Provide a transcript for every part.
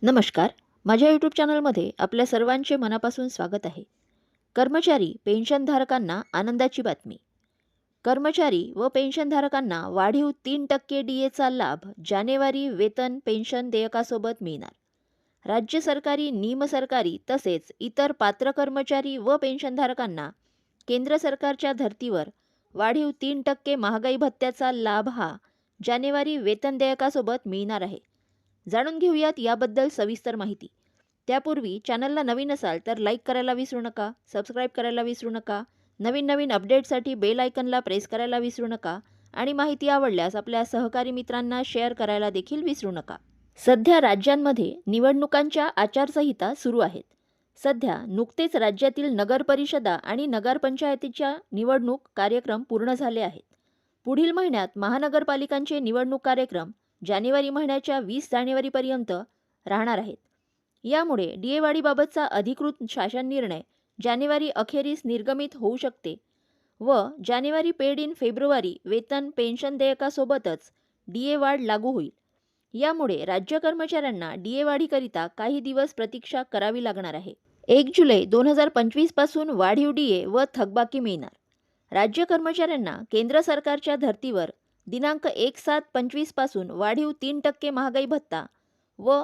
नमस्कार. माझ्या यूट्यूब चॅनलमध्ये आपल्या सर्वांचे मनापासून स्वागत आहे. कर्मचारी पेन्शनधारकांना आनंदाची बातमी. कर्मचारी व पेन्शनधारकांना वाढीव 3% डीएचा लाभ जानेवारी वेतन पेन्शन देयकासोबत मिळणार. राज्य सरकारी, निमसरकारी तसेच इतर पात्र कर्मचारी व पेन्शनधारकांना केंद्र सरकारच्या धर्तीवर वाढीव 3% महागाई भत्त्याचा लाभ हा जानेवारी वेतन देयकासोबत मिळणार आहे. जाणून घेऊयात याबद्दल सविस्तर माहिती. त्यापूर्वी चॅनलला नवीन असाल तर लाईक करायला विसरू नका, सबस्क्राईब करायला विसरू नका, नवीन अपडेटसाठी बेल आयकनला प्रेस करायला विसरू नका आणि माहिती आवडल्यास आपल्या सहकारी मित्रांना शेअर करायला देखील विसरू नका. सध्या राज्यांमध्ये निवडणुकांच्या आचारसंहिता सुरू आहेत. सध्या नुकतेच राज्यातील नगरपरिषदा आणि नगरपंचायतीच्या निवडणूक कार्यक्रम पूर्ण झाले आहेत. पुढील महिन्यात महानगरपालिकांचे निवडणूक कार्यक्रम जानेवारी महिन्याच्या 20 जानेवारीपर्यंत राहणार आहेत. यामुळे डीए वाढीबाबतचा अधिकृत शासन निर्णय जानेवारी अखेरीस निर्गमित होऊ शकते व जानेवारी पेड इन फेब्रुवारी वेतन पेन्शन देयकासोबतच डीए वाढ लागू होईल. यामुळे राज्य कर्मचाऱ्यांना डीए वाढीकरिता काही दिवस प्रतीक्षा करावी लागणार आहे. 1 जुलै 2025 पासून वाढीव डीए व थकबाकी मिळणार. राज्य कर्मचाऱ्यांना केंद्र सरकारच्या धर्तीवर दिनांक 1/7/25 पासून वाढीव 3% महागाई भत्ता व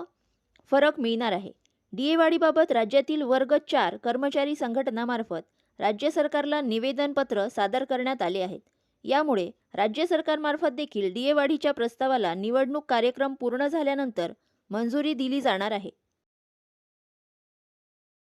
फरक मिळणार आहे. डीए वाढीबाबत राज्यातील वर्ग 4 कर्मचारी संघटनामार्फत राज्य सरकारला निवेदनपत्र सादर करण्यात आले आहेत. यामुळे राज्य सरकारमार्फत देखील डीए वाढीच्या प्रस्तावाला निवडणूक कार्यक्रम पूर्ण झाल्यानंतर मंजुरी दिली जाणार आहे.